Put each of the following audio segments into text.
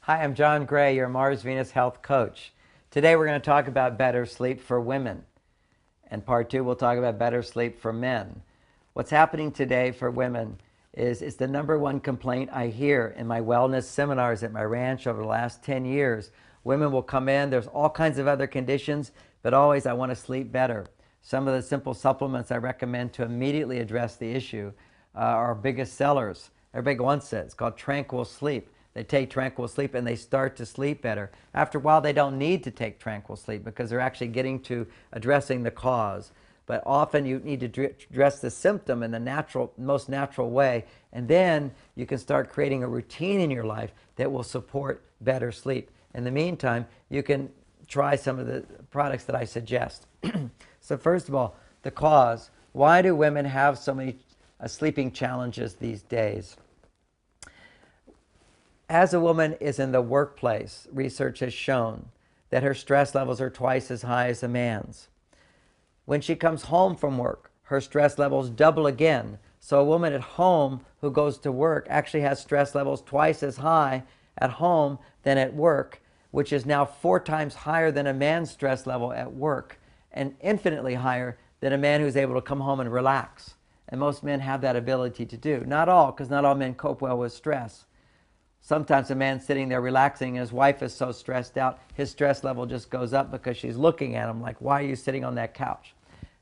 Hi, I'm John Gray, your Mars Venus health coach. Today we're going to talk about better sleep for women. And part two, we'll talk about better sleep for men. What's happening today for women is it's the number one complaint I hear in my wellness seminars at my ranch over the last 10 years. Women will come in, there's all kinds of other conditions, but always I want to sleep better. Some of the simple supplements I recommend to immediately address the issue are our biggest sellers. Everybody wants it. It's called Tranquil Sleep. They take Tranquil Sleep and they start to sleep better. After a while, they don't need to take Tranquil Sleep because they're actually getting to addressing the cause. But often you need to address the symptom in the most natural way, and then you can start creating a routine in your life that will support better sleep. In the meantime, you can try some of the products that I suggest. So first of all, the cause. Why do women have so many sleeping challenges these days? As a woman is in the workplace, research has shown that her stress levels are twice as high as a man's. When she comes home from work, her stress levels double again. So a woman at home who goes to work actually has stress levels twice as high at home than at work, which is now 4 times higher than a man's stress level at work, and infinitely higher than a man who's able to come home and relax. And most men have that ability to do. Not all, because not all men cope well with stress. Sometimes a man's sitting there relaxing and his wife is so stressed out, his stress level just goes up because she's looking at him like, why are you sitting on that couch?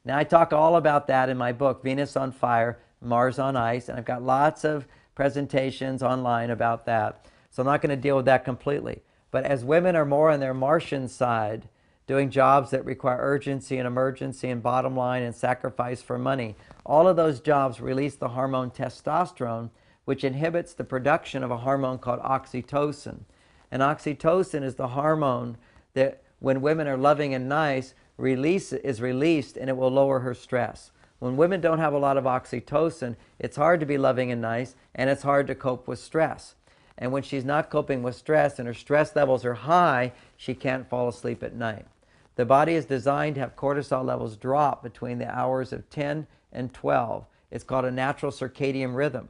Now, I talk all about that in my book, Venus on Fire, Mars on Ice, and I've got lots of presentations online about that. So I'm not going to deal with that completely. But as women are more on their Martian side, doing jobs that require urgency and emergency and bottom line and sacrifice for money, all of those jobs release the hormone testosterone, which inhibits the production of a hormone called oxytocin. And oxytocin is the hormone that when women are loving and nice, is released, and it will lower her stress. When women don't have a lot of oxytocin, it's hard to be loving and nice, and it's hard to cope with stress. And when she's not coping with stress and her stress levels are high, she can't fall asleep at night. The body is designed to have cortisol levels drop between the hours of 10 and 12. It's called a natural circadian rhythm.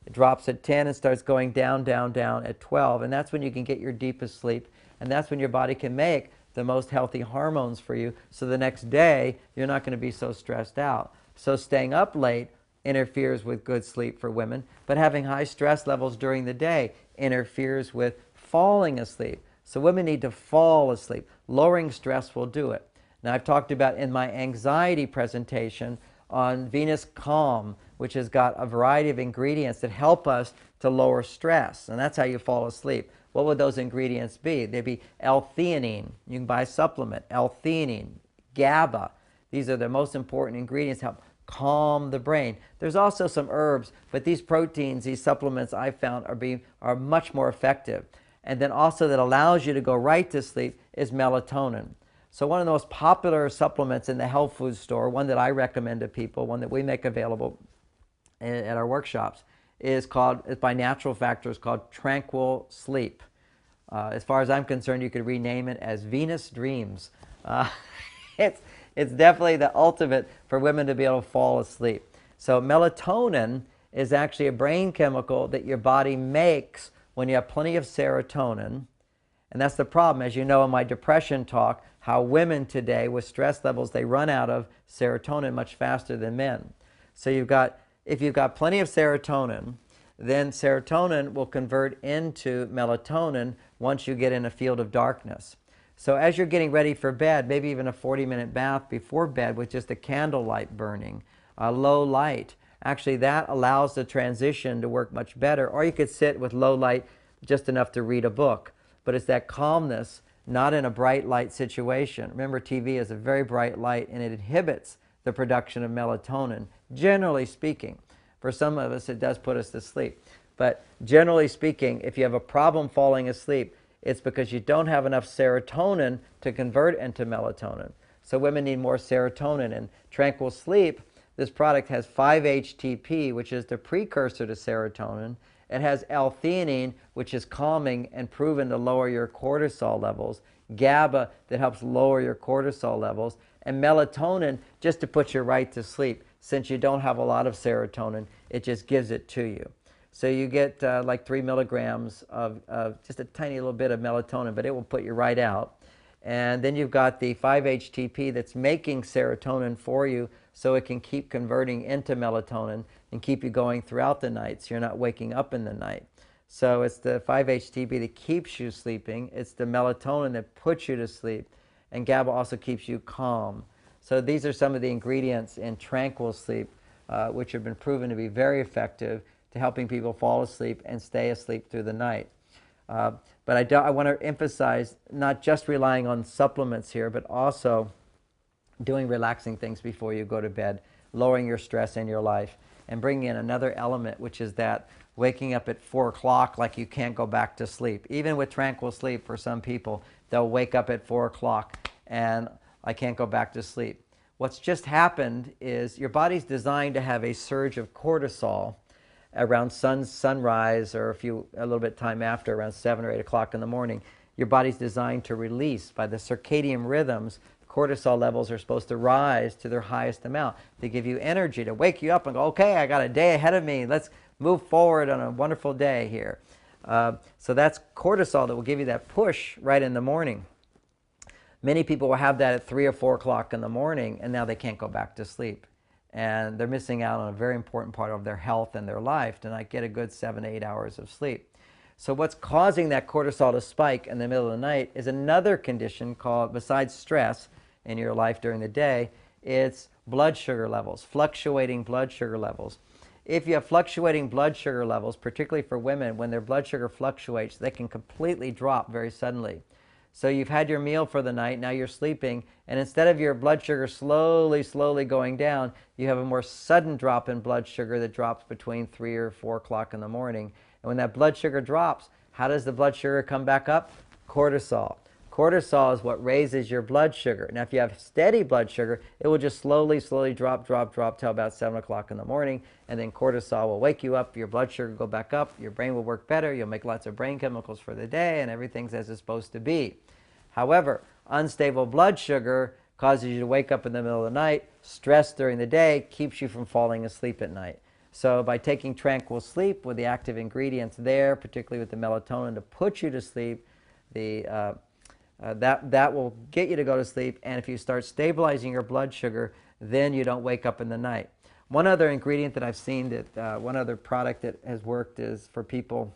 It drops at 10 and starts going down, down, down at 12. And that's when you can get your deepest sleep. And that's when your body can make the most healthy hormones for you. So the next day, you're not going to be so stressed out. So staying up late interferes with good sleep for women. But having high stress levels during the day interferes with falling asleep. So women need to fall asleep. Lowering stress will do it. Now, I've talked about in my anxiety presentation on Venus Calm, which has got a variety of ingredients that help us to lower stress. And that's how you fall asleep. What would those ingredients be? They'd be L-theanine. You can buy a supplement. L-theanine, GABA. These are the most important ingredients to help calm the brain. There's also some herbs, but these proteins, these supplements I found are much more effective. And then also that allows you to go right to sleep is melatonin. So one of the most popular supplements in the health food store, one that I recommend to people, one that we make available at our workshops, is by Natural Factors, called Tranquil Sleep. As far as I'm concerned, you could rename it as Venus Dreams. It's definitely the ultimate for women to be able to fall asleep. So melatonin is actually a brain chemical that your body makes when you have plenty of serotonin. And that's the problem, as you know in my depression talk, how women today with stress levels, they run out of serotonin much faster than men. So if you've got plenty of serotonin, then serotonin will convert into melatonin once you get in a field of darkness. So as you're getting ready for bed, maybe even a 40-minute bath before bed with just a candle light burning, a low light, actually that allows the transition to work much better. Or you could sit with low light just enough to read a book. But it's that calmness, not in a bright light situation. Remember, TV is a very bright light and it inhibits the production of melatonin, generally speaking. For some of us, it does put us to sleep. But generally speaking, if you have a problem falling asleep, it's because you don't have enough serotonin to convert into melatonin. So women need more serotonin. And Tranquil Sleep, this product has 5-HTP, which is the precursor to serotonin. It has L-theanine, which is calming and proven to lower your cortisol levels. GABA, that helps lower your cortisol levels. And melatonin, just to put you right to sleep. Since you don't have a lot of serotonin, it just gives it to you. So you get like 3 milligrams of just a tiny little bit of melatonin, but it will put you right out. And then you've got the 5-HTP that's making serotonin for you so it can keep converting into melatonin and keep you going throughout the night so you're not waking up in the night. So it's the 5-HTP that keeps you sleeping. It's the melatonin that puts you to sleep. And GABA also keeps you calm. So these are some of the ingredients in tranquil sleep, which have been proven to be very effective to helping people fall asleep and stay asleep through the night. But I want to emphasize not just relying on supplements here, but also doing relaxing things before you go to bed, lowering your stress in your life, and bringing in another element, which is that waking up at 4 o'clock like you can't go back to sleep. Even with tranquil sleep, for some people, they'll wake up at 4 o'clock and I can't go back to sleep. What's just happened is your body's designed to have a surge of cortisol around sunrise, or a little bit time after, around 7 or 8 o'clock in the morning. Your body's designed to release by the circadian rhythms. Cortisol levels are supposed to rise to their highest amount to give you energy, to wake you up and go, okay, I got a day ahead of me. Let's move forward on a wonderful day here. So that's cortisol that will give you that push right in the morning. Many people will have that at 3 or 4 o'clock in the morning, and now they can't go back to sleep. And they're missing out on a very important part of their health and their life to not get a good 7 to 8 hours of sleep. So what's causing that cortisol to spike in the middle of the night is another condition called, besides stress in your life during the day, it's blood sugar levels, fluctuating blood sugar levels. If you have fluctuating blood sugar levels, particularly for women, when their blood sugar fluctuates, they can completely drop very suddenly. So you've had your meal for the night, now you're sleeping, and instead of your blood sugar slowly going down, you have a more sudden drop in blood sugar that drops between 3 or 4 o'clock in the morning. And when that blood sugar drops, how does the blood sugar come back up? Cortisol. Cortisol is what raises your blood sugar. Now, if you have steady blood sugar, it will just slowly drop till about 7 o'clock in the morning, and then cortisol will wake you up, your blood sugar will go back up, your brain will work better, you'll make lots of brain chemicals for the day, and everything's as it's supposed to be. However, unstable blood sugar causes you to wake up in the middle of the night, stress during the day keeps you from falling asleep at night. So by taking tranquil sleep with the active ingredients there, particularly with the melatonin to put you to sleep, that will get you to go to sleep, and if you start stabilizing your blood sugar, then you don't wake up in the night. One other ingredient that I've seen, one other product that has worked is for people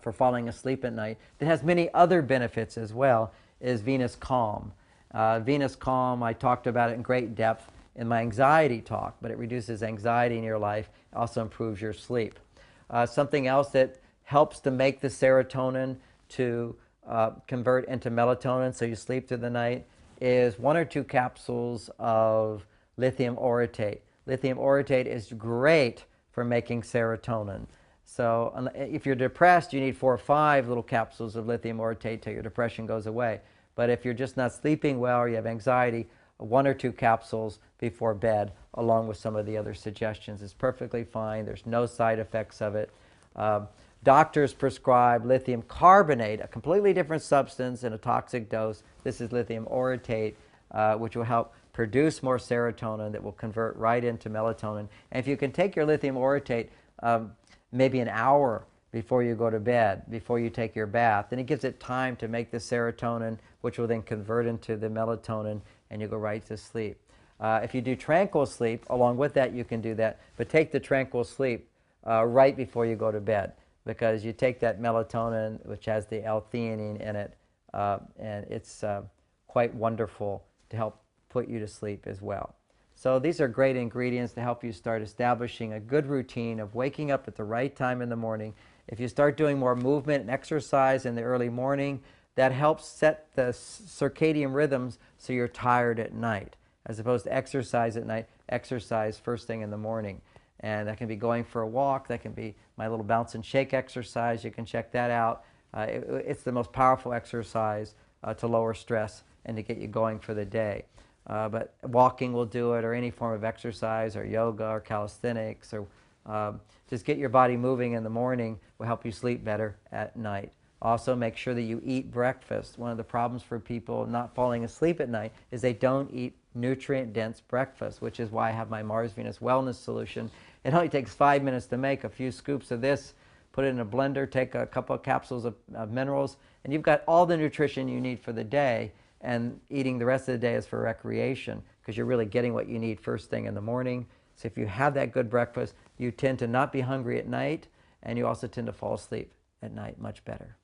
for falling asleep at night, that has many other benefits as well, is Venus Calm. Venus Calm, I talked about it in great depth in my anxiety talk, but it reduces anxiety in your life, also improves your sleep. Something else that helps to make the serotonin to convert into melatonin so you sleep through the night is 1 or 2 capsules of lithium orotate. Lithium orotate is great for making serotonin. So if you're depressed, you need 4 or 5 little capsules of lithium orotate till your depression goes away. But if you're just not sleeping well or you have anxiety, 1 or 2 capsules before bed, along with some of the other suggestions, is perfectly fine. There's no side effects of it. Doctors prescribe lithium carbonate, a completely different substance in a toxic dose. This is lithium orotate, which will help produce more serotonin that will convert right into melatonin. And if you can take your lithium orotate maybe an hour before you go to bed, before you take your bath, then it gives it time to make the serotonin, which will then convert into the melatonin, and you go right to sleep. If you do tranquil sleep, along with that you can do that, but take the tranquil sleep right before you go to bed, because you take that melatonin, which has the L-theanine in it, and it's quite wonderful to help put you to sleep as well. So these are great ingredients to help you start establishing a good routine of waking up at the right time in the morning. If you start doing more movement and exercise in the early morning, that helps set the circadian rhythms so you're tired at night. As opposed to exercise at night, exercise first thing in the morning. And that can be going for a walk, that can be my little bounce and shake exercise, you can check that out. It's the most powerful exercise to lower stress and to get you going for the day. But walking will do it, or any form of exercise, or yoga, or calisthenics, or just get your body moving in the morning will help you sleep better at night. Also, make sure that you eat breakfast. One of the problems for people not falling asleep at night is they don't eat nutrient-dense breakfast, which is why I have my Mars Venus Wellness Solution. It only takes 5 minutes to make a few scoops of this, put it in a blender, take a couple of capsules of minerals, and you've got all the nutrition you need for the day, and eating the rest of the day is for recreation because you're really getting what you need first thing in the morning. So if you have that good breakfast, you tend to not be hungry at night, and you also tend to fall asleep at night much better.